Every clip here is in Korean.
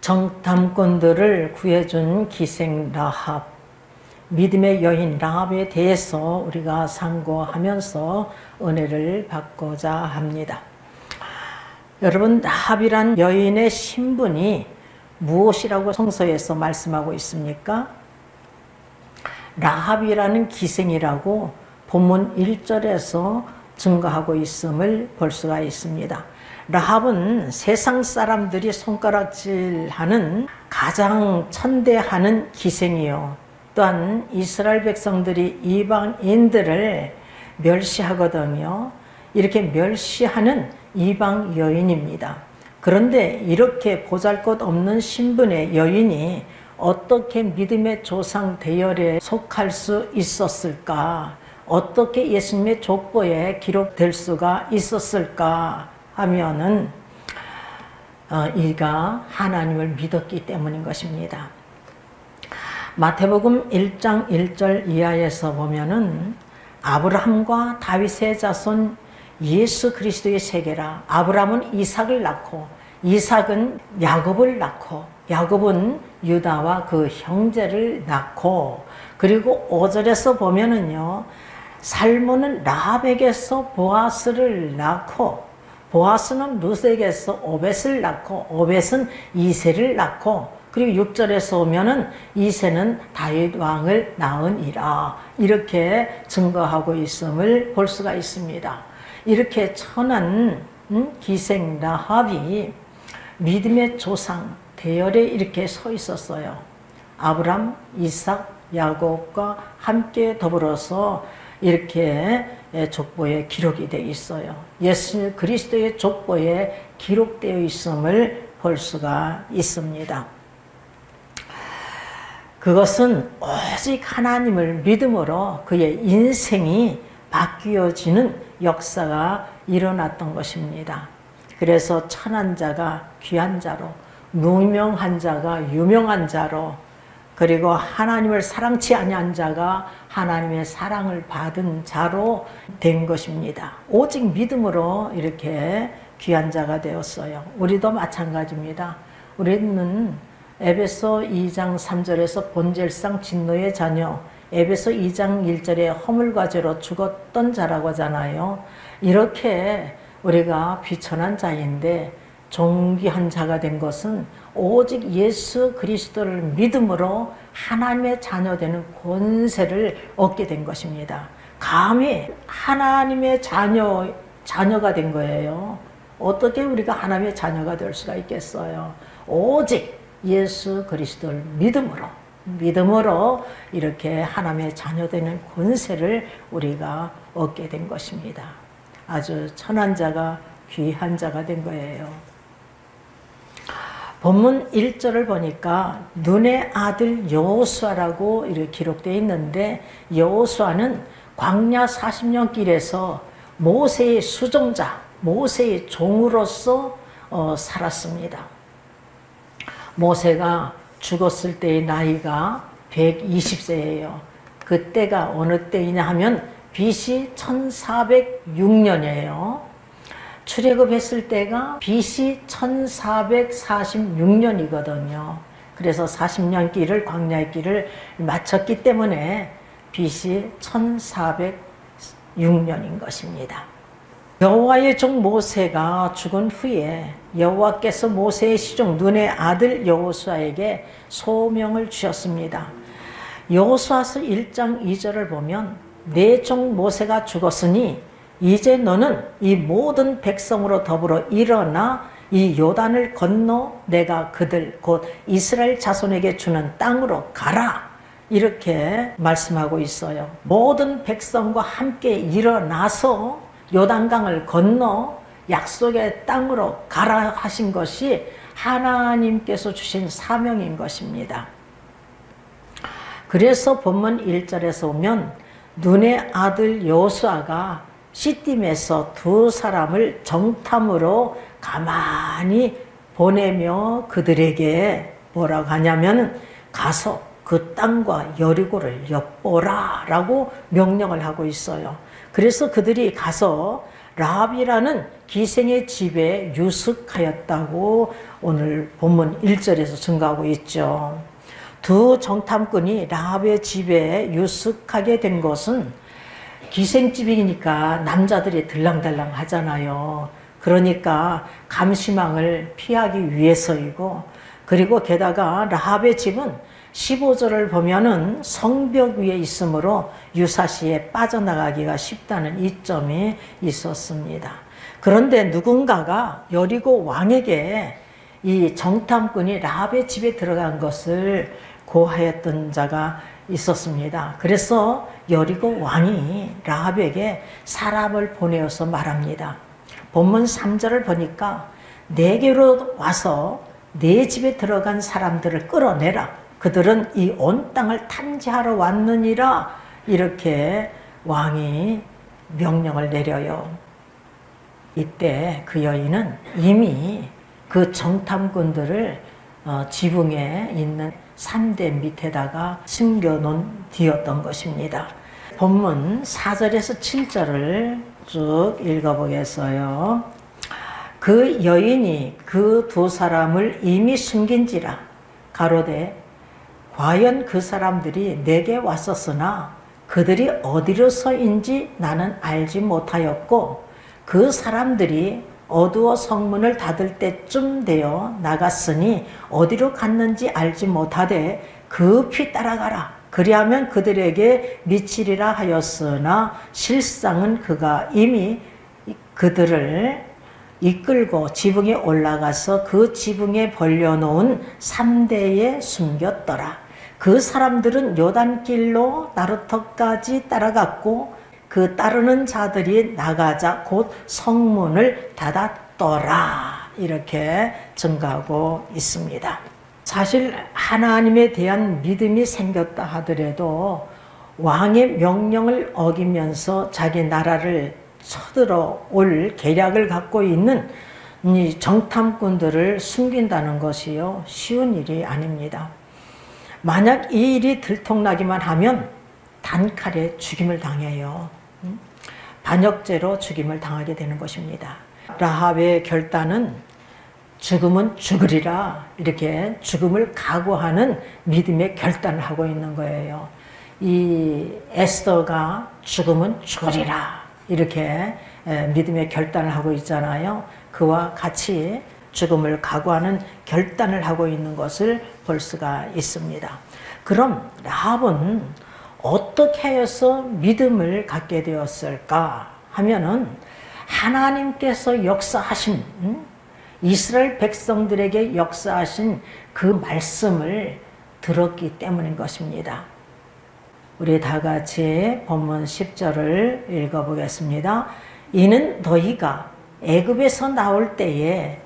정탐꾼들을 구해준 기생 라합, 믿음의 여인 라합에 대해서 우리가 상고하면서 은혜를 받고자 합니다. 여러분, 라합이란 여인의 신분이 무엇이라고 성서에서 말씀하고 있습니까? 라합이라는 기생이라고 본문 1절에서 증거하고 있음을 볼 수가 있습니다. 라합은 세상 사람들이 손가락질하는 가장 천대하는 기생이요, 또한 이스라엘 백성들이 이방인들을 멸시하거든요. 이렇게 멸시하는 이방 여인입니다. 그런데 이렇게 보잘것없는 신분의 여인이 어떻게 믿음의 조상 대열에 속할 수 있었을까? 어떻게 예수님의 족보에 기록될 수가 있었을까 하면은 이가 하나님을 믿었기 때문인 것입니다. 마태복음 1장 1절 이하에서 보면은 아브라함과 다윗의 자손 예수 그리스도의 세계라. 아브라함은 이삭을 낳고, 이삭은 야곱을 낳고, 야곱은 유다와 그 형제를 낳고, 그리고 5절에서 보면은요, 살몬은 라합에게서 보아스를 낳고, 보아스는 룻에게서 오벳을 낳고, 오벳은 이새를 낳고, 그리고 6절에서 오면은 이새는 다윗 왕을 낳으니라, 이렇게 증거하고 있음을 볼 수가 있습니다. 이렇게 천한 기생 라합이 믿음의 조상 대열에 이렇게 서 있었어요. 아브람, 이삭, 야곱과 함께 더불어서 이렇게 족보에 기록이 되어 있어요. 예수 그리스도의 족보에 기록되어 있음을 볼 수가 있습니다. 그것은 오직 하나님을 믿음으로 그의 인생이 바뀌어지는 역사가 일어났던 것입니다. 그래서 천한 자가 귀한 자로, 무명한 자가 유명한 자로, 그리고 하나님을 사랑치 아니한 자가 하나님의 사랑을 받은 자로 된 것입니다. 오직 믿음으로 이렇게 귀한 자가 되었어요. 우리도 마찬가지입니다. 우리는 에베소 2장 3절에서 본질상 진노의 자녀, 에베소 2장 1절에 허물과 죄로 죽었던 자라고 하잖아요. 이렇게 우리가 비천한 자인데 존귀한 자가 된 것은 오직 예수 그리스도를 믿음으로 하나님의 자녀되는 권세를 얻게 된 것입니다. 감히 하나님의 자녀가 된 거예요. 어떻게 우리가 하나님의 자녀가 될 수가 있겠어요? 오직 예수 그리스도를 믿음으로 이렇게 하나님의 자녀되는 권세를 우리가 얻게 된 것입니다. 아주 천한 자가 귀한 자가 된 거예요. 본문 1절을 보니까 눈의 아들 여호수아라고 이렇게 기록되어 있는데, 여호수아는 광야 40년 길에서 모세의 수종자, 모세의 종으로서 살았습니다. 모세가 죽었을 때의 나이가 120세예요. 그때가 어느 때이냐 하면 BC 1406년이에요. 출애굽했을 때가 BC 1446년이거든요. 그래서 40년 길을, 광야의 길을 마쳤기 때문에 BC 1406년인 것입니다. 여호와의 종 모세가 죽은 후에 여호와께서 모세의 시종 눈의 아들 여호수아에게 소명을 주셨습니다. 여호수아서 1장 2절을 보면 내 종 모세가 죽었으니 이제 너는 이 모든 백성으로 더불어 일어나 이 요단을 건너 내가 그들 곧 이스라엘 자손에게 주는 땅으로 가라, 이렇게 말씀하고 있어요. 모든 백성과 함께 일어나서 요단강을 건너 약속의 땅으로 가라 하신 것이 하나님께서 주신 사명인 것입니다. 그래서 본문 1절에서 보면 눈의 아들 여호수아가 시딤에서 두 사람을 정탐으로 가만히 보내며 그들에게 뭐라고 하냐면 가서 그 땅과 여리고를 엿보라 라고 명령을 하고 있어요. 그래서 그들이 가서 라합이라는 기생의 집에 유숙하였다고 오늘 본문 1절에서 증거하고 있죠. 두 정탐꾼이 라합의 집에 유숙하게 된 것은 기생집이니까 남자들이 들랑달랑 하잖아요. 그러니까 감시망을 피하기 위해서이고, 그리고 게다가 라합의 집은 15절을 보면은 성벽 위에 있으므로 유사시에 빠져나가기가 쉽다는 이점이 있었습니다. 그런데 누군가가 여리고 왕에게 이 정탐꾼이 라합의 집에 들어간 것을 고하였던 자가 있었습니다. 그래서 여리고 왕이 라합에게 사람을 보내어서 말합니다. 본문 3절을 보니까 내게로 와서 내 집에 들어간 사람들을 끌어내라. 그들은 이 온 땅을 탐지하러 왔느니라. 이렇게 왕이 명령을 내려요. 이때 그 여인은 이미 그 정탐꾼들을 지붕에 있는 산대 밑에다가 숨겨놓은 뒤였던 것입니다. 본문 4절에서 7절을 쭉 읽어보겠어요. 그 여인이 그 두 사람을 이미 숨긴지라 가로되 과연 그 사람들이 내게 왔었으나 그들이 어디로서인지 나는 알지 못하였고 그 사람들이 어두워 성문을 닫을 때쯤 되어 나갔으니 어디로 갔는지 알지 못하되 급히 따라가라. 그리하면 그들에게 미치리라 하였으나 실상은 그가 이미 그들을 이끌고 지붕에 올라가서 그 지붕에 벌려놓은 산대에 숨겼더라. 그 사람들은 요단길로 나루터까지 따라갔고 그 따르는 자들이 나가자 곧 성문을 닫았더라. 이렇게 증가하고 있습니다. 사실 하나님에 대한 믿음이 생겼다 하더라도 왕의 명령을 어기면서 자기 나라를 쳐들어올 계략을 갖고 있는 이 정탐꾼들을 숨긴다는 것이요 쉬운 일이 아닙니다. 만약 이 일이 들통나기만 하면 단칼에 죽임을 당해요. 반역죄로 죽임을 당하게 되는 것입니다. 라합의 결단은 죽음은 죽으리라, 이렇게 죽음을 각오하는 믿음의 결단을 하고 있는 거예요. 이 에스더가 죽음은 죽으리라 이렇게 믿음의 결단을 하고 있잖아요. 그와 같이 죽음을 각오하는 결단을 하고 있는 것을 볼 수가 있습니다. 그럼 라합은 어떻게 해서 믿음을 갖게 되었을까 하면은 하나님께서 역사하신 이스라엘 백성들에게 역사하신 그 말씀을 들었기 때문인 것입니다. 우리 다 같이 본문 10절을 읽어보겠습니다. 이는 너희가 애굽에서 나올 때에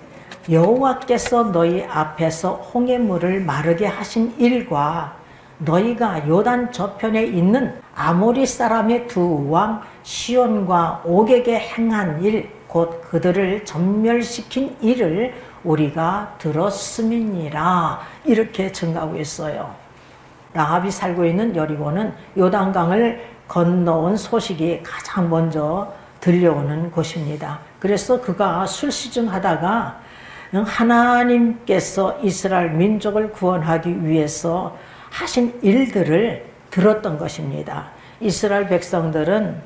여호와께서 너희 앞에서 홍해물을 마르게 하신 일과 너희가 요단 저편에 있는 아모리 사람의 두 왕 시온과 옥에게 행한 일, 곧 그들을 전멸시킨 일을 우리가 들었음이니라. 이렇게 증가하고 있어요. 라합이 살고 있는 여리고는 요단강을 건너온 소식이 가장 먼저 들려오는 곳입니다. 그래서 그가 술시중하다가 하나님께서 이스라엘 민족을 구원하기 위해서 하신 일들을 들었던 것입니다. 이스라엘 백성들은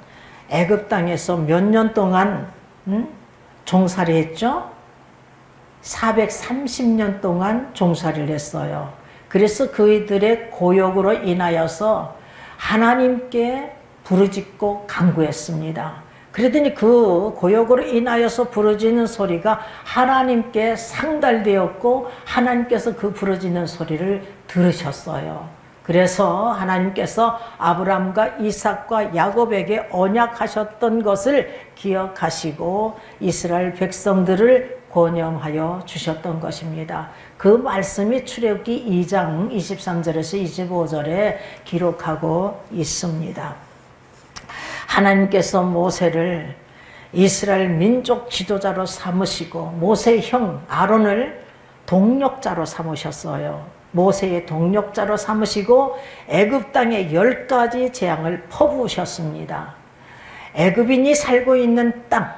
애굽 땅에서 몇 년 동안 종살이 했죠? 430년 동안 종살이를 했어요. 그래서 그들의 고역으로 인하여서 하나님께 부르짖고 간구했습니다. 그러더니 그 고역으로 인하여서 부르짖는 소리가 하나님께 상달되었고 하나님께서 그 부르짖는 소리를 들으셨어요. 그래서 하나님께서 아브람과 이삭과 야곱에게 언약하셨던 것을 기억하시고 이스라엘 백성들을 권념하여 주셨던 것입니다. 그 말씀이 출애굽기 2장 23절에서 25절에 기록하고 있습니다. 하나님께서 모세를 이스라엘 민족 지도자로 삼으시고 모세의 형 아론을 동력자로 삼으셨어요. 모세의 동력자로 삼으시고 애굽 땅에 10가지 재앙을 퍼부으셨습니다. 애굽인이 살고 있는 땅,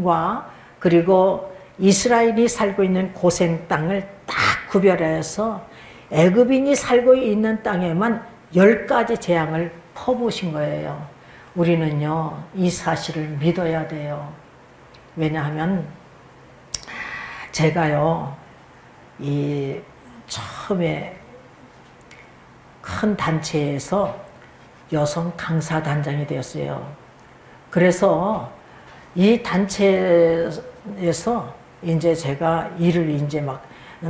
와 그리고 이스라엘이 살고 있는 고센 땅을 딱 구별해서 애굽인이 살고 있는 땅에만 10가지 재앙을 퍼부으신 거예요. 우리는요 이 사실을 믿어야 돼요. 왜냐하면 제가요 이 처음에 큰 단체에서 여성 강사단장이 되었어요. 그래서 이 단체에서 이제 제가 일을 이제 막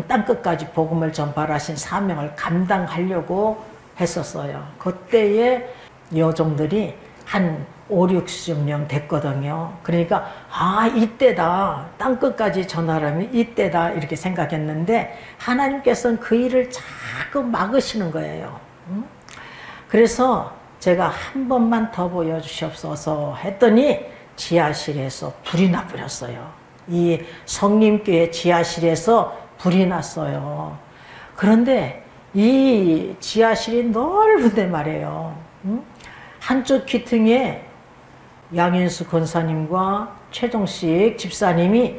땅끝까지 복음을 전파하신 사명을 감당하려고 했었어요. 그때에 여종들이 한 5, 60명 됐거든요. 그러니까 아 이때다, 땅끝까지 전하라면 이때다 이렇게 생각했는데 하나님께서는 그 일을 자꾸 막으시는 거예요. 그래서 제가 한 번만 더 보여주시옵소서 했더니 지하실에서 불이 나버렸어요. 이 성림교회 지하실에서 불이 났어요. 그런데 이 지하실이 넓은데 말이에요. 한쪽 귀퉁이에 양인수 권사님과 최종식 집사님이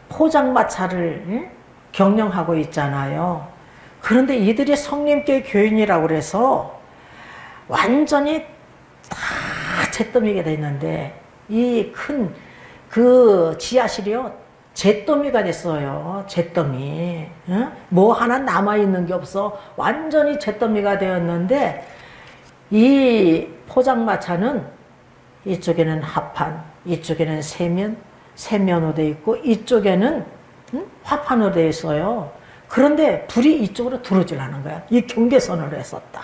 포장마차를 경영하고 있잖아요. 그런데 이들이 성림교회 교인이라고 그래서 완전히 다 잿더미가 돼 있는데 이 큰 그 지하실이요 잿더미가 됐어요. 잿더미. 뭐 하나 남아있는 게 없어. 완전히 잿더미가 되었는데 이 포장마차는 이쪽에는 합판, 이쪽에는 세면으로 되어 있고 이쪽에는 화판으로 되어 있어요. 그런데 불이 이쪽으로 들어오질 않은 거야. 이 경계선으로 해서 딱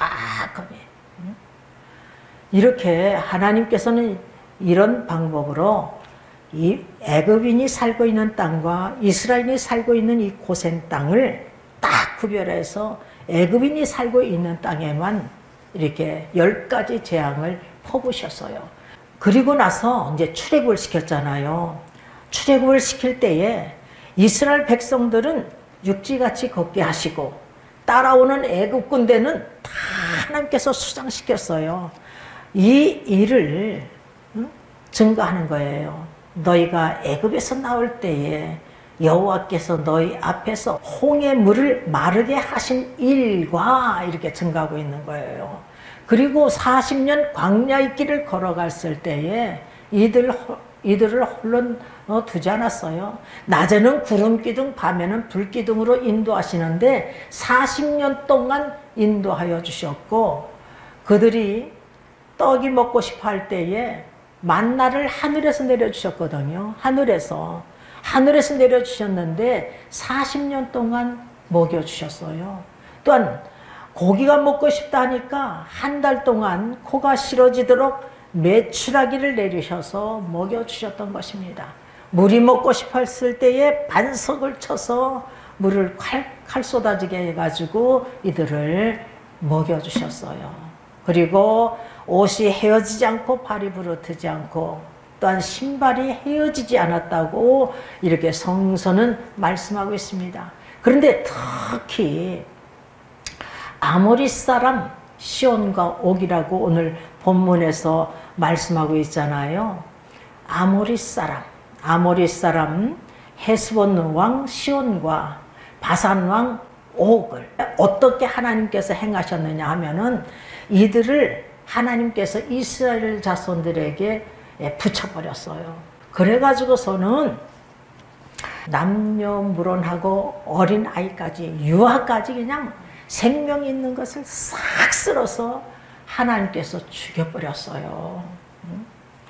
이렇게 하나님께서는 이런 방법으로 이 애굽인이 살고 있는 땅과 이스라엘이 살고 있는 이 고센 땅을 딱 구별해서 애굽인이 살고 있는 땅에만 이렇게 10가지 재앙을 퍼부으셨어요. 그리고 나서 이제 출애굽을 시켰잖아요. 출애굽을 시킬 때에 이스라엘 백성들은 육지같이 걷게 하시고 따라오는 애굽 군대는 다 하나님께서 수장시켰어요. 이 일을 증거하는 거예요. 너희가 애굽에서 나올 때에 여호와께서 너희 앞에서 홍해 물을 마르게 하신 일과 이렇게 증가하고 있는 거예요. 그리고 40년 광야의 길을 걸어갔을 때에 이들을 홀로 두지 않았어요. 낮에는 구름 기둥, 밤에는 불 기둥으로 인도하시는데 40년 동안 인도하여 주셨고 그들이 떡이 먹고 싶어 할 때에 만나를 하늘에서 내려주셨거든요. 하늘에서 내려주셨는데 40년 동안 먹여주셨어요. 또한 고기가 먹고 싶다 하니까 한 달 동안 코가 싫어지도록 메추라기를 내리셔서 먹여주셨던 것입니다. 물이 먹고 싶어 했을 때에 반석을 쳐서 물을 칼 쏟아지게 해가지고 이들을 먹여주셨어요. 그리고 옷이 헤어지지 않고 발이 부러뜨지 않고 또한 신발이 헤어지지 않았다고 이렇게 성서는 말씀하고 있습니다. 그런데 특히 아모리 사람 시온과 옥이라고 오늘 본문에서 말씀하고 있잖아요. 아모리 사람 헤스본 왕 시온과 바산 왕 옥을 어떻게 하나님께서 행하셨느냐 하면은 이들을 하나님께서 이스라엘 자손들에게 붙여버렸어요. 그래가지고서는 남녀무론하고 어린아이까지 유아까지 그냥 생명 있는 것을 싹 쓸어서 하나님께서 죽여버렸어요.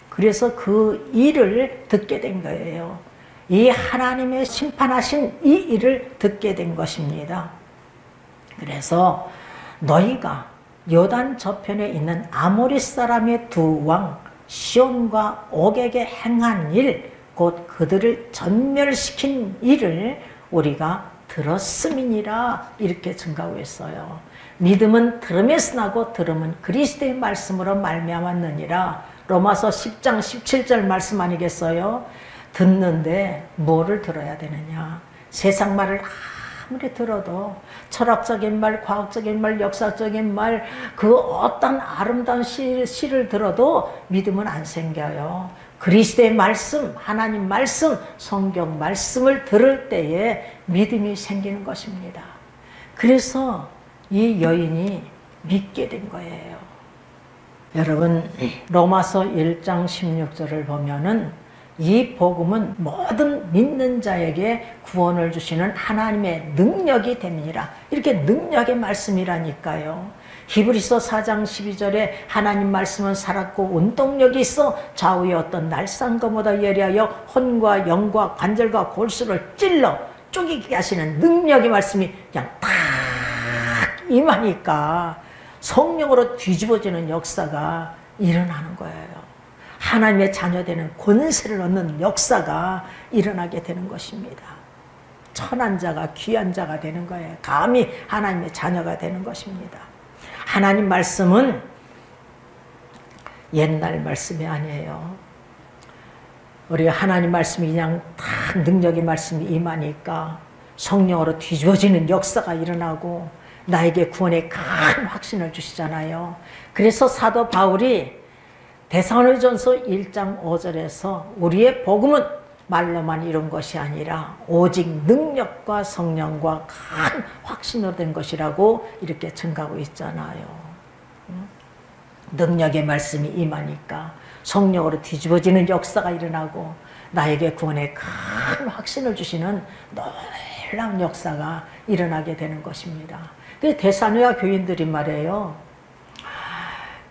그래서 그 일을 듣게 된 거예요. 이 하나님의 심판하신 이 일을 듣게 된 것입니다. 그래서 너희가 요단 저편에 있는 아모리 사람의 두 왕 시온과 옥에게 행한 일, 곧 그들을 전멸시킨 일을 우리가 들었음이니라 이렇게 증가하고 있어요. 믿음은 들음에서 나고 들음은 그리스도의 말씀으로 말미암았느니라. 로마서 10장 17절 말씀 아니겠어요? 듣는데 뭐를 들어야 되느냐? 세상 말을 아무리 들어도 철학적인 말, 과학적인 말, 역사적인 말, 그 어떤 아름다운 시를 들어도 믿음은 안 생겨요. 그리스도의 말씀, 하나님 말씀, 성경 말씀을 들을 때에 믿음이 생기는 것입니다. 그래서 이 여인이 믿게 된 거예요. 여러분, 로마서 1장 16절을 보면은 이 복음은 모든 믿는 자에게 구원을 주시는 하나님의 능력이 됨이니라. 이렇게 능력의 말씀이라니까요. 히브리서 4장 12절에 하나님 말씀은 살았고 운동력이 있어 좌우의 어떤 날상검보다 예리하여 혼과 영과 관절과 골수를 찔러 쪼개게 하시는 능력의 말씀이 그냥 탁 임하니까 성령으로 뒤집어지는 역사가 일어나는 거예요. 하나님의 자녀되는 권세를 얻는 역사가 일어나게 되는 것입니다. 천한 자가 귀한 자가 되는 거예요. 감히 하나님의 자녀가 되는 것입니다. 하나님 말씀은 옛날 말씀이 아니에요. 우리가 하나님 말씀이 그냥 다 능력의 말씀이 임하니까 성령으로 뒤집어지는 역사가 일어나고 나에게 구원의 큰 확신을 주시잖아요. 그래서 사도 바울이 데살로니가전서 1장 5절에서 우리의 복음은 말로만 이룬 것이 아니라 오직 능력과 성령과 큰 확신으로 된 것이라고 이렇게 증가하고 있잖아요. 능력의 말씀이 임하니까 성령으로 뒤집어지는 역사가 일어나고 나에게 구원의 큰 확신을 주시는 놀라운 역사가 일어나게 되는 것입니다. 그 데살로니가 교인들이 말이에요.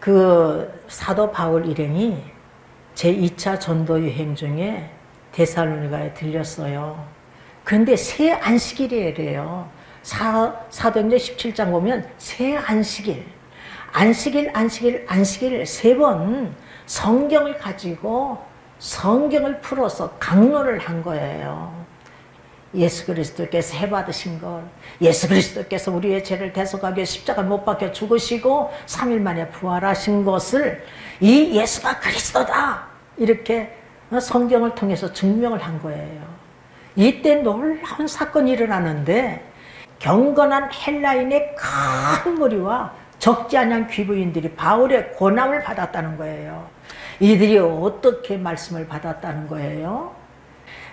그 사도 바울 일행이 제2차 전도 여행 중에 데살로니가에 들렸어요. 그런데 새 안식일이래요. 사도행전 17장 보면 새 안식일, 안식일 세 번 성경을 가지고 성경을 풀어서 강론을 한 거예요. 예수 그리스도께서 해받으신 것, 예수 그리스도께서 우리의 죄를 대속하기 위해 십자가를 못 박혀 죽으시고 3일 만에 부활하신 것을 이 예수가 그리스도다 이렇게 성경을 통해서 증명을 한 거예요. 이때 놀라운 사건이 일어나는데 경건한 헬라인의 큰 무리와 적지 않은 귀부인들이 바울의 고난을 받았다는 거예요. 이들이 어떻게 말씀을 받았다는 거예요?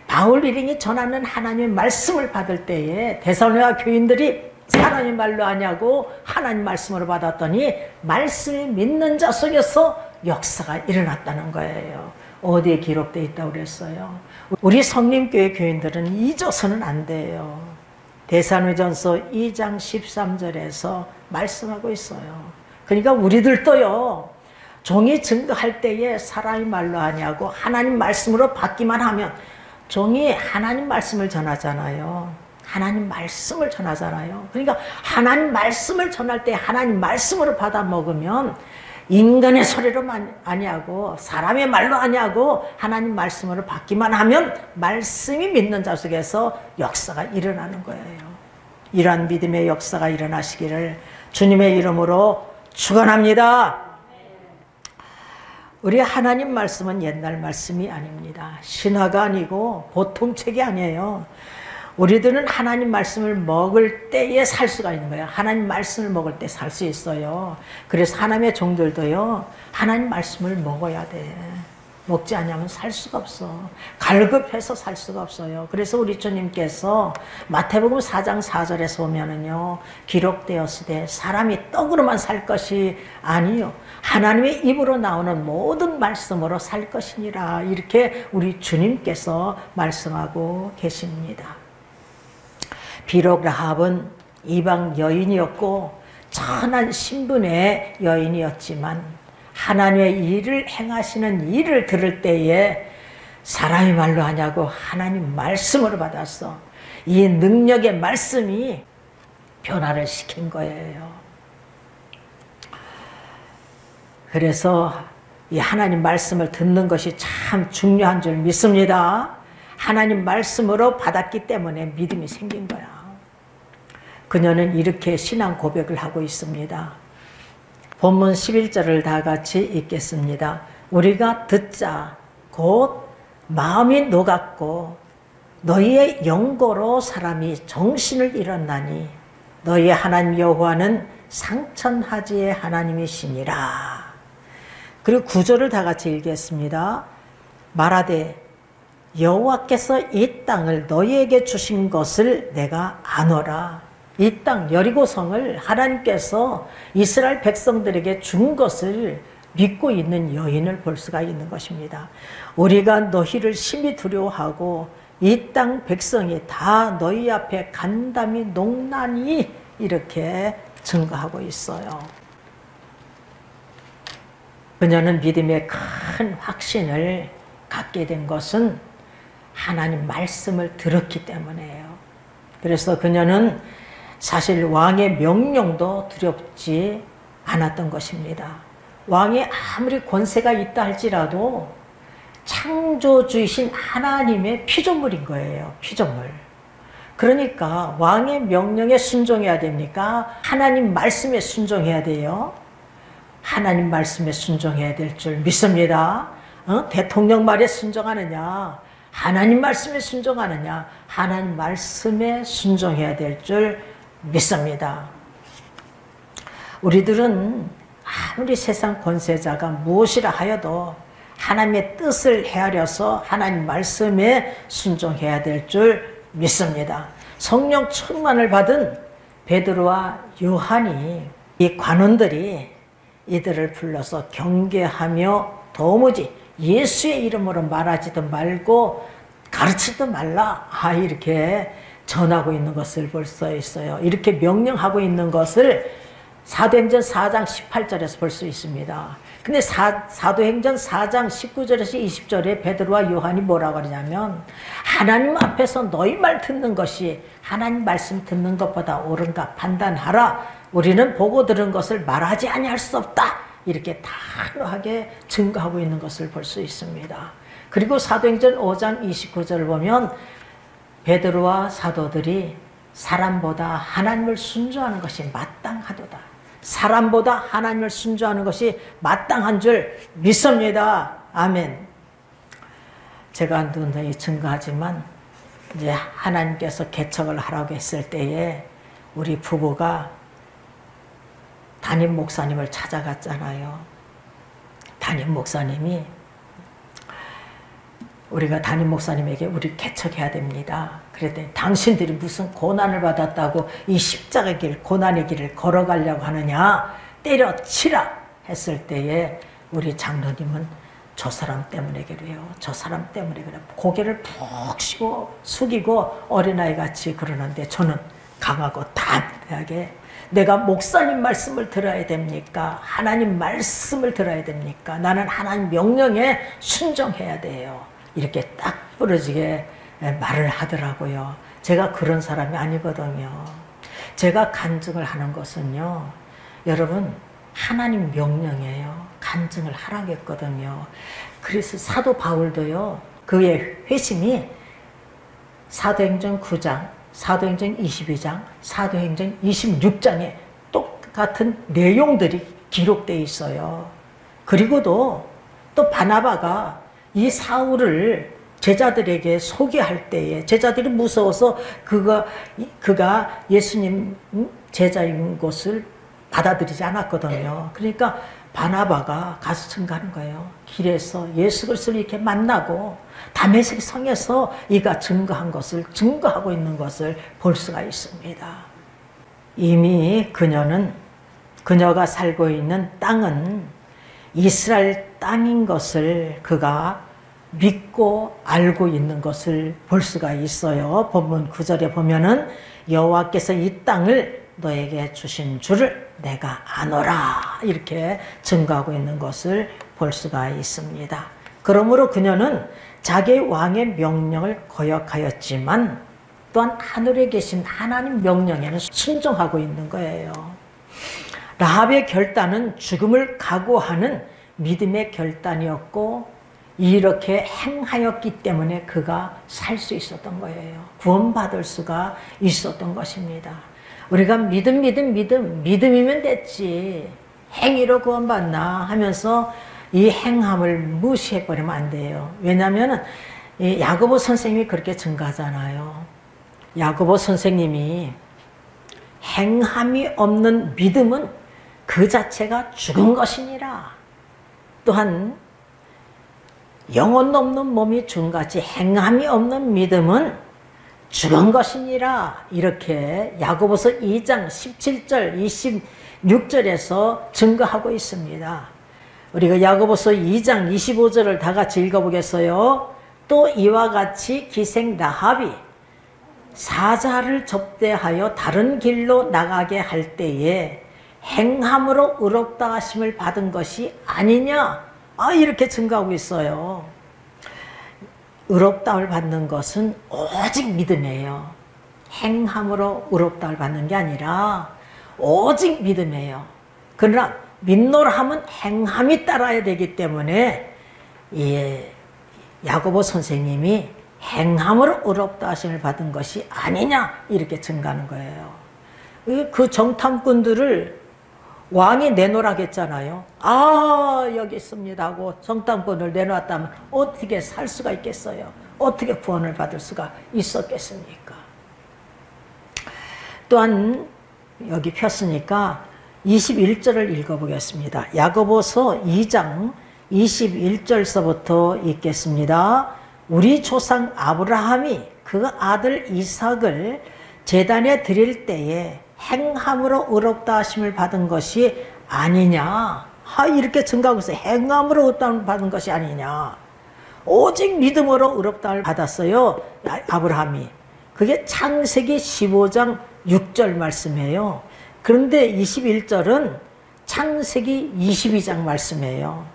바울 일행이 전하는 하나님의 말씀을 받을 때에 데살로니가 교인들이 사람의 말로 하냐고 하나님 말씀으로 받았더니 말씀이 믿는 자 속에서 역사가 일어났다는 거예요. 어디에 기록되어 있다고 그랬어요? 우리 성림교회 교인들은 잊어서는 안 돼요. 데살로니가전서 2장 13절에서 말씀하고 있어요. 그러니까 우리들도요, 종이 증거할 때에 사람의 말로 하냐고 하나님 말씀으로 받기만 하면, 종이 하나님 말씀을 전하잖아요. 하나님 말씀을 전하잖아요. 그러니까 하나님 말씀을 전할 때 하나님 말씀으로 받아 먹으면 인간의 소리로 아니하고 사람의 말로 아니하고 하나님 말씀으로 받기만 하면 말씀이 믿는 자 속에서 역사가 일어나는 거예요. 이러한 믿음의 역사가 일어나시기를 주님의 이름으로 축원합니다. 우리 하나님 말씀은 옛날 말씀이 아닙니다. 신화가 아니고 보통 책이 아니에요. 우리들은 하나님 말씀을 먹을 때에 살 수가 있는 거예요. 하나님 말씀을 먹을 때 살 수 있어요. 그래서 하나님의 종들도요, 하나님 말씀을 먹어야 돼. 먹지 않으면 살 수가 없어. 갈급해서 살 수가 없어요. 그래서 우리 주님께서 마태복음 4장 4절에서 보면은요, 기록되었으되 사람이 떡으로만 살 것이 아니요 하나님의 입으로 나오는 모든 말씀으로 살 것이니라. 이렇게 우리 주님께서 말씀하고 계십니다. 비록 라합은 이방 여인이었고 천한 신분의 여인이었지만 하나님의 일을 행하시는 일을 들을 때에 사람의 말로 하냐고 하나님 말씀으로 받았어. 이 능력의 말씀이 변화를 시킨 거예요. 그래서 이 하나님 말씀을 듣는 것이 참 중요한 줄 믿습니다. 하나님 말씀으로 받았기 때문에 믿음이 생긴 거야. 그녀는 이렇게 신앙 고백을 하고 있습니다. 본문 11절을 다 같이 읽겠습니다. 우리가 듣자 곧 마음이 녹았고 너희의 영고로 사람이 정신을 잃었나니 너희의 하나님 여호와는 상천하지의 하나님이시니라. 그리고 9절을 다 같이 읽겠습니다. 말하되 여호와께서 이 땅을 너희에게 주신 것을 내가 아노라. 이 땅 여리고성을 하나님께서 이스라엘 백성들에게 준 것을 믿고 있는 여인을 볼 수가 있는 것입니다. 우리가 너희를 심히 두려워하고 이 땅 백성이 다 너희 앞에 간담이 농나니 이렇게 증거하고 있어요. 그녀는 믿음의 큰 확신을 갖게 된 것은 하나님 말씀을 들었기 때문이에요. 그래서 그녀는 사실 왕의 명령도 두렵지 않았던 것입니다. 왕이 아무리 권세가 있다 할지라도 창조주이신 하나님의 피조물인 거예요. 피조물. 그러니까 왕의 명령에 순종해야 됩니까? 하나님 말씀에 순종해야 돼요. 하나님 말씀에 순종해야 될 줄 믿습니다. 대통령 말에 순종하느냐, 하나님 말씀에 순종하느냐, 하나님 말씀에 순종해야 될 줄 믿습니다. 우리들은 아무리 세상 권세자가 무엇이라 하여도 하나님의 뜻을 헤아려서 하나님 말씀에 순종해야 될 줄 믿습니다. 성령 충만을 받은 베드로와 요한이, 이 관원들이 이들을 불러서 경계하며 도무지 예수의 이름으로 말하지도 말고 가르치지도 말라, 이렇게 전하고 있는 것을 볼 수 있어요. 이렇게 명령하고 있는 것을 사도행전 4장 18절에서 볼 수 있습니다. 근데 사도행전 4장 19절에서 20절에 베드로와 요한이 뭐라고 하냐면, 하나님 앞에서 너희 말 듣는 것이 하나님 말씀 듣는 것보다 옳은가 판단하라. 우리는 보고 들은 것을 말하지 아니할 수 없다. 이렇게 단호하게 증거하고 있는 것을 볼 수 있습니다. 그리고 사도행전 5장 29절을 보면 베드로와 사도들이 사람보다 하나님을 순종하는 것이 마땅하도다. 사람보다 하나님을 순종하는 것이 마땅한 줄 믿습니다. 아멘. 제가 누누이 증거하지만 이제 하나님께서 개척을 하라고 했을 때에 우리 부부가 담임 목사님을 찾아갔잖아요. 담임 목사님이, 우리가 담임 목사님에게 우리 개척해야 됩니다. 그랬더니 당신들이 무슨 고난을 받았다고 이 십자가의 길, 고난의 길을 걸어가려고 하느냐, 때려치라 했을 때에 우리 장로님은 저 사람 때문에 그래요, 저 사람 때문에 그래요, 고개를 푹 숙이고 어린아이같이 그러는데, 저는 강하고 담대하게 내가 목사님 말씀을 들어야 됩니까? 하나님 말씀을 들어야 됩니까? 나는 하나님 명령에 순종해야 돼요. 이렇게 딱 부러지게 말을 하더라고요. 제가 그런 사람이 아니거든요. 제가 간증을 하는 것은요, 여러분, 하나님 명령이에요. 간증을 하라고 했거든요. 그래서 사도 바울도요, 그의 회심이 사도행전 9장, 사도행전 22장, 사도행전 26장에 똑같은 내용들이 기록되어 있어요. 그리고도 또 바나바가 이 사울을 제자들에게 소개할 때에 제자들이 무서워서 그가 예수님 제자인 것을 받아들이지 않았거든요. 그러니까 바나바가 가서 증거하는 거예요. 길에서 예수 그리스도를 이렇게 만나고 다메섹 성에서 이가 증거한 것을, 증거하고 있는 것을 볼 수가 있습니다. 이미 그녀가 살고 있는 땅은 이스라엘 땅인 것을 그가 믿고 알고 있는 것을 볼 수가 있어요. 본문 9절에 보면은 여호와께서 이 땅을 너에게 주신 줄을 내가 아노라, 이렇게 증거하고 있는 것을 볼 수가 있습니다. 그러므로 그녀는 자기 왕의 명령을 거역하였지만 또한 하늘에 계신 하나님 명령에는 순종하고 있는 거예요. 라합의 결단은 죽음을 각오하는 믿음의 결단이었고, 이렇게 행하였기 때문에 그가 살 수 있었던 거예요. 구원받을 수가 있었던 것입니다. 우리가 믿음이면 됐지, 행위로 구원받나 하면서 이 행함을 무시해버리면 안 돼요. 왜냐하면 야고보 선생님이 그렇게 증거하잖아요. 야고보 선생님이 행함이 없는 믿음은 그 자체가 죽은 것이니라. 또한 영혼 없는 몸이 죽은같이 행함이 없는 믿음은 죽은 것이니라. 이렇게 야고보서 2장 17절 26절에서 증거하고 있습니다. 우리가 야고보서 2장 25절을 다 같이 읽어보겠어요. 또 이와 같이 기생 라합이 사자를 접대하여 다른 길로 나가게 할 때에 행함으로 의롭다 하심을 받은 것이 아니냐. 이렇게 증거하고 있어요. 의롭다함을 받는 것은 오직 믿음이에요. 행함으로 의롭다함을 받는 게 아니라 오직 믿음이에요. 그러나 믿노라 하면 행함이 따라야 되기 때문에 야고보 선생님이 행함으로 의롭다 하심을 받은 것이 아니냐 이렇게 증거하는 거예요. 그 정탐꾼들을 왕이 내놓으라고 했잖아요. 여기 있습니다 하고 정탐꾼을 내놓았다면 어떻게 살 수가 있겠어요? 어떻게 구원을 받을 수가 있었겠습니까? 또한 여기 폈으니까 21절을 읽어보겠습니다. 야고보서 2장 21절서부터 읽겠습니다. 우리 조상 아브라함이 그 아들 이삭을 제단에 드릴 때에 행함으로 의롭다 하심을 받은 것이 아니냐. 이렇게 증거하고 있어요. 행함으로 의롭다 받은 것이 아니냐. 오직 믿음으로 의롭다를 받았어요. 아브라함이. 그게 창세기 15장 6절 말씀이에요. 그런데 21절은 창세기 22장 말씀이에요.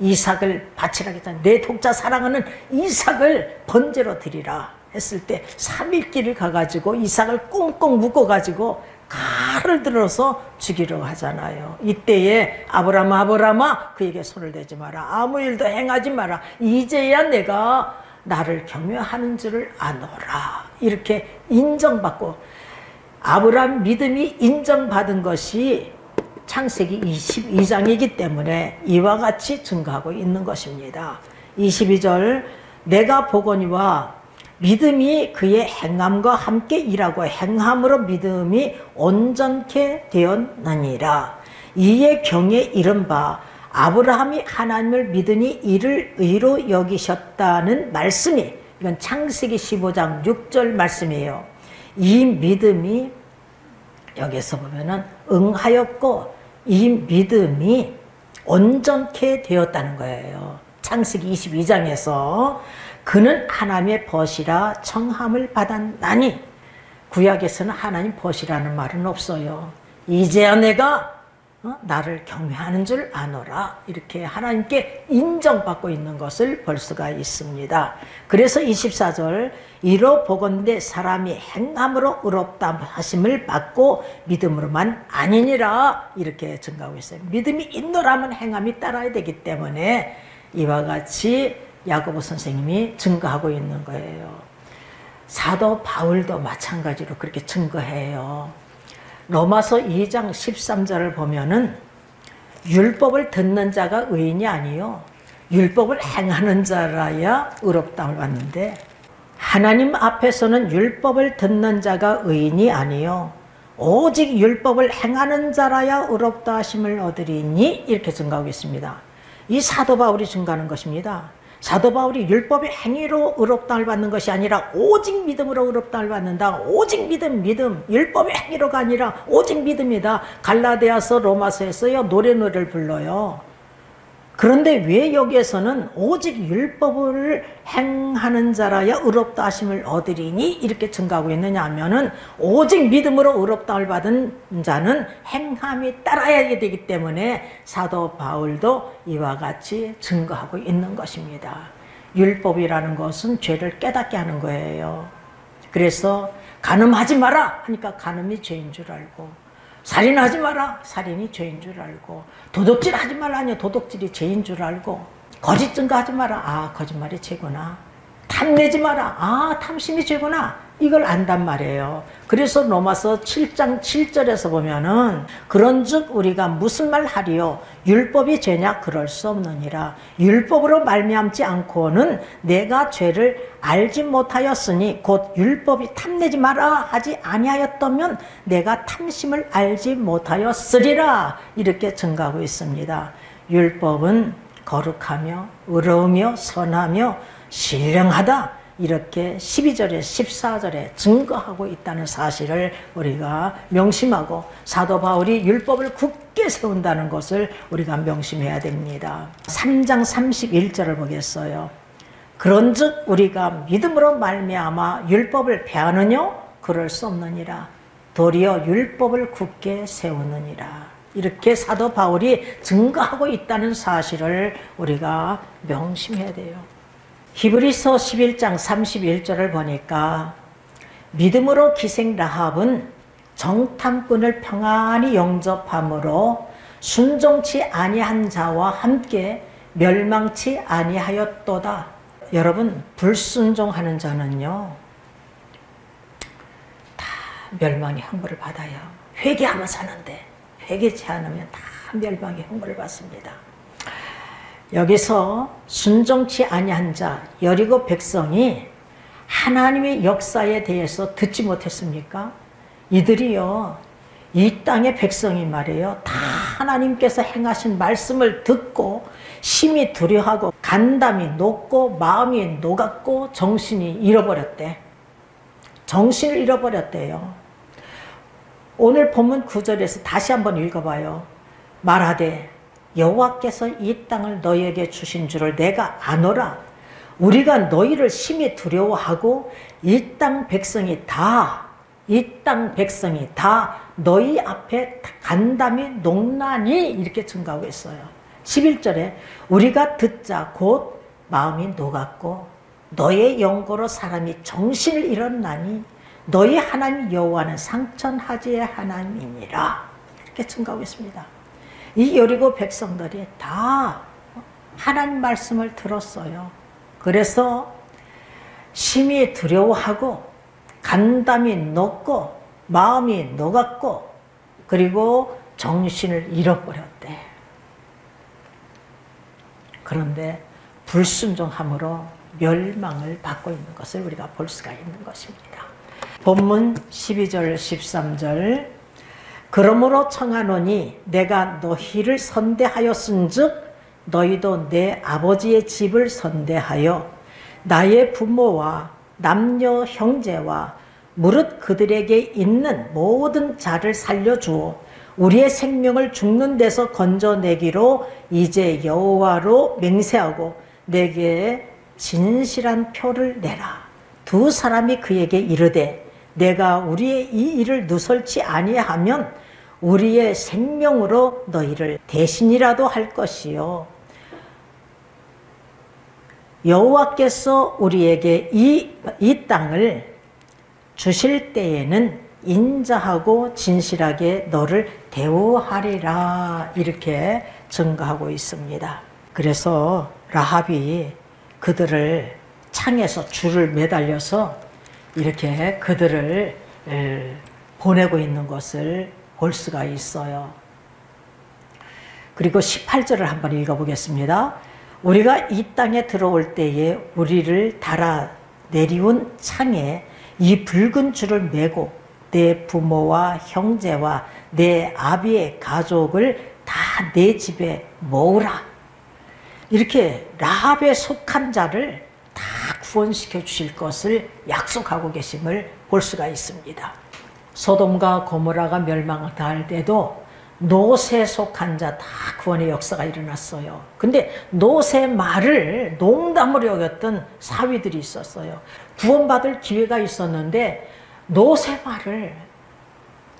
이삭을 바치라 했잖아요. 내 독자 사랑하는 이삭을 번제로 드리라 했을 때 3일길을 가가지고 이삭을 꽁꽁 묶어가지고 칼을 들어서 죽이려고 하잖아요. 이때에 아브라함아 그에게 손을 대지 마라. 아무 일도 행하지 마라. 이제야 내가 나를 경외하는 줄을 아노라. 이렇게 인정받고 아브라함 믿음이 인정받은 것이 창세기 22장이기 때문에 이와 같이 증거하고 있는 것입니다. 22절 내가 보거니와 믿음이 그의 행함과 함께 일하고 행함으로 믿음이 온전케 되었느니라. 이에 경에 이른 바 아브라함이 하나님을 믿으니 이를 의로 여기셨다는 말씀이 이건 창세기 15장 6절 말씀이에요. 이 믿음이 여기서 보면은 응하였고 이 믿음이 온전케 되었다는 거예요. 창세기 22장에서 그는 하나님의 벗이라 청함을 받았나니 구약에서는 하나님 벗이라는 말은 없어요. 이제야 내가 나를 경외하는 줄 아노라. 이렇게 하나님께 인정받고 있는 것을 볼 수가 있습니다. 그래서 24절 이로 보건대 사람이 행함으로 의롭다 하심을 받고 믿음으로만 아니니라. 이렇게 증가하고 있어요. 믿음이 있노라면 행함이 따라야 되기 때문에 이와 같이 야고보 선생님이 증거하고 있는 거예요. 사도 바울도 마찬가지로 그렇게 증거해요. 로마서 2장 13절을 보면은 율법을 듣는 자가 의인이 아니요 율법을 행하는 자라야 의롭다함을 받는데 하나님 앞에서는 율법을 듣는 자가 의인이 아니요 오직 율법을 행하는 자라야 의롭다 하심을 얻으리니 이렇게 증거하고 있습니다. 이 사도 바울이 증거하는 것입니다. 사도 바울이 율법의 행위로 의롭다함을 받는 것이 아니라 오직 믿음으로 의롭다함을 받는다. 오직 믿음, 율법의 행위로가 아니라 오직 믿음이다. 갈라디아서 로마서에서요 노래를 불러요. 그런데 왜 여기에서는 오직 율법을 행하는 자라야 의롭다 하심을 얻으리니 이렇게 증가하고 있느냐 하면은 오직 믿음으로 의롭다함을 받은 자는 행함이 따라야 되기 때문에 사도 바울도 이와 같이 증거하고 있는 것입니다. 율법이라는 것은 죄를 깨닫게 하는 거예요. 그래서 간음하지 마라 하니까 간음이 죄인 줄 알고 살인하지 마라. 살인이 죄인 줄 알고 도둑질 하지 말라 하니 도둑질이 죄인 줄 알고 거짓 증거하지 마라. 거짓말이 죄구나. 탐내지 마라. 탐심이 죄구나. 이걸 안단 말이에요. 그래서 로마서 7장 7절에서 보면은 그런즉 우리가 무슨 말 하리요 율법이 죄냐 그럴 수 없느니라. 율법으로 말미암지 않고는 내가 죄를 알지 못하였으니 곧 율법이 탐내지 마라 하지 아니하였다면 내가 탐심을 알지 못하였으리라. 이렇게 증가하고 있습니다. 율법은 거룩하며 의로우며 선하며 신령하다, 이렇게 12절에 14절에 증거하고 있다는 사실을 우리가 명심하고, 사도 바울이 율법을 굳게 세운다는 것을 우리가 명심해야 됩니다. 3장 31절을 보겠어요. 그런즉 우리가 믿음으로 말미암아 율법을 폐하느냐? 그럴 수 없느니라. 도리어 율법을 굳게 세우느니라. 이렇게 사도 바울이 증거하고 있다는 사실을 우리가 명심해야 돼요. 히브리서 11장 31절을 보니까 믿음으로 기생 라합은 정탐꾼을 평안히 영접함으로 순종치 아니한 자와 함께 멸망치 아니하였도다. 여러분, 불순종하는 자는요 다 멸망의 형벌을 받아요. 회개하면 사는데 회개치 않으면 다 멸망의 형벌을 받습니다. 여기서 순종치 아니한 자, 여리고 백성이 하나님의 역사에 대해서 듣지 못했습니까? 이들이요, 이 땅의 백성이 말이에요, 다 하나님께서 행하신 말씀을 듣고 심히 두려워하고 간담이 녹고 마음이 녹았고 정신이 잃어버렸대. 정신을 잃어버렸대요. 오늘 본문 9절에서 다시 한번 읽어봐요. 말하되 여호와께서 이 땅을 너희에게 주신 줄을 내가 아노라. 우리가 너희를 심히 두려워하고 이 땅 백성이 다 너희 앞에 간담이 녹나니, 이렇게 증가하고 있어요. 11절에 우리가 듣자 곧 마음이 녹았고 너의 영고로 사람이 정신을 잃었나니 너희 하나님 여호와는 상천하지의 하나님이니라. 이렇게 증가하고 있습니다. 이 여리고 백성들이 다 하나님 말씀을 들었어요. 그래서 심히 두려워하고 간담이 녹고 마음이 녹았고 그리고 정신을 잃어버렸대. 그런데 불순종함으로 멸망을 받고 있는 것을 우리가 볼 수가 있는 것입니다. 본문 12절 13절 그러므로 청하노니 내가 너희를 선대하였은즉 너희도 내 아버지의 집을 선대하여 나의 부모와 남녀 형제와 무릇 그들에게 있는 모든 자를 살려주어 우리의 생명을 죽는 데서 건져내기로 이제 여호와로 맹세하고 내게 진실한 표를 내라. 두 사람이 그에게 이르되 내가 우리의 이 일을 누설치 아니하면 우리의 생명으로 너희를 대신이라도 할 것이요 여호와께서 우리에게 이 땅을 주실 때에는 인자하고 진실하게 너를 대우하리라. 이렇게 증거하고 있습니다. 그래서 라합이 그들을 창에서 줄을 매달려서 이렇게 그들을 보내고 있는 것을 볼 수가 있어요. 그리고 18절을 한번 읽어보겠습니다. 우리가 이 땅에 들어올 때에 우리를 달아 내리운 창에 이 붉은 줄을 매고 내 부모와 형제와 내 아비의 가족을 다 내 집에 모으라. 이렇게 라합에 속한 자를 다 구원시켜 주실 것을 약속하고 계심을 볼 수가 있습니다. 소돔과 고모라가 멸망할 때도 롯에 속한 자 다 구원의 역사가 일어났어요. 근데 롯의 말을 농담으로 여겼던 사위들이 있었어요. 구원받을 기회가 있었는데 롯의 말을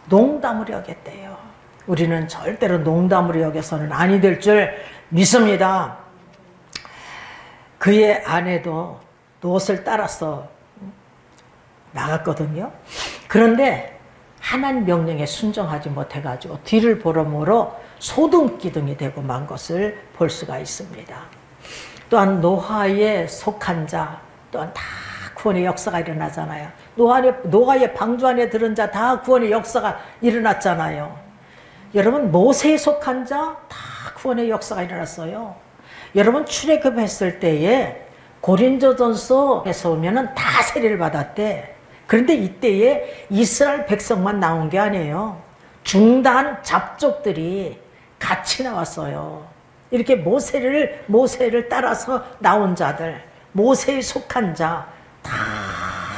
농담으로 여겼대요. 우리는 절대로 농담으로 여겨서는 아니 될 줄 믿습니다. 그의 아내도 롯을 따라서 나갔거든요. 그런데 하나님 명령에 순종하지 못해가지고 뒤를 보름으로 소등기둥이 되고 만 것을 볼 수가 있습니다. 또한 노아에 속한 자 또한 다 구원의 역사가 일어나잖아요. 노아의 방주 안에 들은 자 다 구원의 역사가 일어났잖아요. 여러분 모세에 속한 자 다 구원의 역사가 일어났어요. 여러분 출애굽했을 때에 고린도전서에서 오면은 다 세례를 받았대. 그런데 이때에 이스라엘 백성만 나온 게 아니에요. 중단 잡족들이 같이 나왔어요. 이렇게 모세를 따라서 나온 자들, 모세에 속한 자 다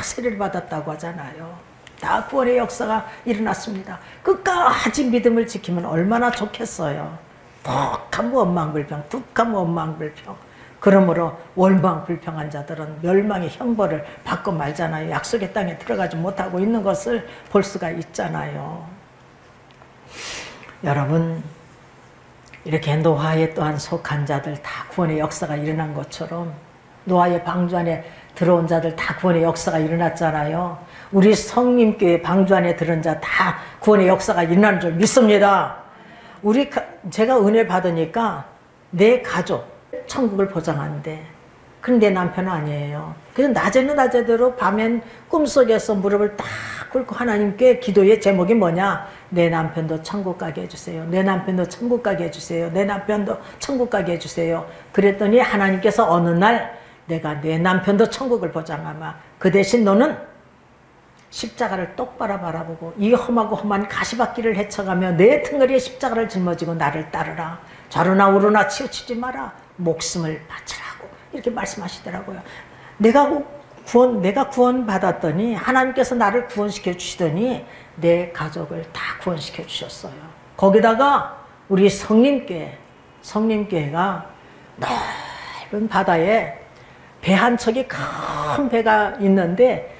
세례를 받았다고 하잖아요. 다 구원의 역사가 일어났습니다. 끝까지 믿음을 지키면 얼마나 좋겠어요. 툭하면 원망불평, 툭하면 원망불평. 그러므로 원망불평한 자들은 멸망의 형벌을 받고 말잖아요. 약속의 땅에 들어가지 못하고 있는 것을 볼 수가 있잖아요. 여러분, 이렇게 노아에 또한 속한 자들 다 구원의 역사가 일어난 것처럼 노아의 방주 안에 들어온 자들 다 구원의 역사가 일어났잖아요. 우리 성림교회 방주 안에 들은 자 다 구원의 역사가 일어나는 줄 믿습니다. 제가 은혜 받으니까 내 가족 천국을 보장한대. 그런데 내 남편은 아니에요. 그래서 낮에는 낮에대로 밤엔 꿈속에서 무릎을 딱 꿇고 하나님께 기도의 제목이 뭐냐? 내 남편도 천국 가게 해주세요. 내 남편도 천국 가게 해주세요. 내 남편도 천국 가게 해주세요. 그랬더니 하나님께서 어느 날 내가 내 남편도 천국을 보장하마. 그 대신 너는 십자가를 똑바로 바라보고 이 험하고 험한 가시밭길을 헤쳐가며 내 등허리에 십자가를 짊어지고 나를 따르라. 좌로나 우로나 치우치지 마라. 목숨을 바치라고 이렇게 말씀하시더라고요. 내가 구원받았더니 하나님께서 나를 구원시켜 주시더니 내 가족을 다 구원시켜 주셨어요. 거기다가 우리 성림교회가 넓은 바다에 배 한 척이 큰 배가 있는데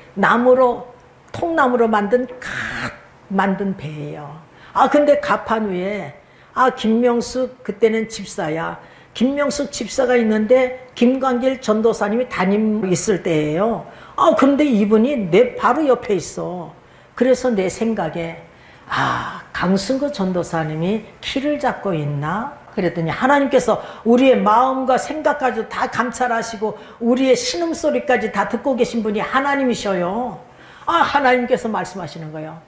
통나무로 만든 배예요. 근데 가판 위에 김명숙 그때는 집사야. 김명숙 집사가 있는데 김광길 전도사님이 담임 있을 때예요. 그런데 이분이 내 바로 옆에 있어. 그래서 내 생각에 강승구 전도사님이 키를 잡고 있나? 그랬더니 하나님께서 우리의 마음과 생각까지 다 감찰하시고 우리의 신음소리까지 다 듣고 계신 분이 하나님이셔요. 하나님께서 말씀하시는 거예요.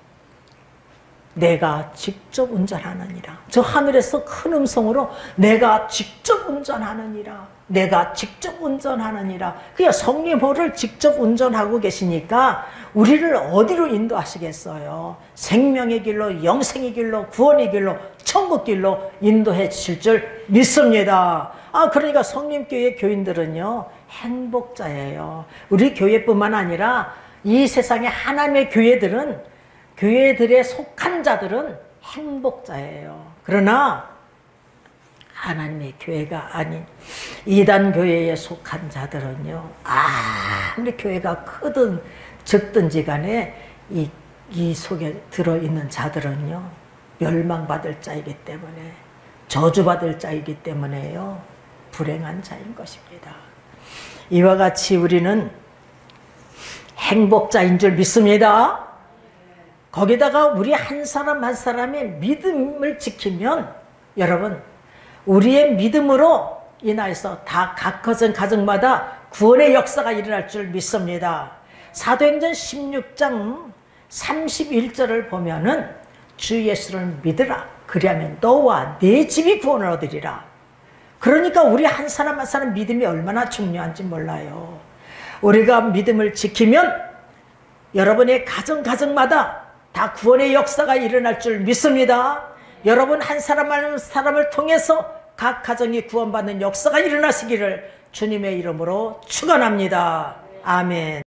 내가 직접 운전하느니라. 저 하늘에서 큰 음성으로 내가 직접 운전하느니라. 내가 직접 운전하느니라. 그냥 성령호를 직접 운전하고 계시니까 우리를 어디로 인도하시겠어요? 생명의 길로, 영생의 길로, 구원의 길로, 천국 길로 인도해 주실 줄 믿습니다. 그러니까 성림교회 교인들은요 행복자예요. 우리 교회뿐만 아니라 이 세상의 하나님의 교회들에 속한 자들은 행복자예요. 그러나 하나님의 교회가 아닌 이단 교회에 속한 자들은요, 아무리 교회가 크든 적든지 간에 이 속에 들어있는 자들은요 멸망받을 자이기 때문에, 저주받을 자이기 때문에요 불행한 자인 것입니다. 이와 같이 우리는 행복자인 줄 믿습니다. 거기다가 우리 한 사람 한 사람의 믿음을 지키면 여러분 우리의 믿음으로 인하여서 다 각 가정마다 구원의 역사가 일어날 줄 믿습니다. 사도행전 16장 31절을 보면은 주 예수를 믿으라. 그리하면 너와 네 집이 구원을 얻으리라. 그러니까 우리 한 사람 한 사람 믿음이 얼마나 중요한지 몰라요. 우리가 믿음을 지키면 여러분의 가정마다 다 구원의 역사가 일어날 줄 믿습니다. 여러분 한 사람 한 사람을 통해서 각 가정이 구원받는 역사가 일어나시기를 주님의 이름으로 축원합니다. 아멘.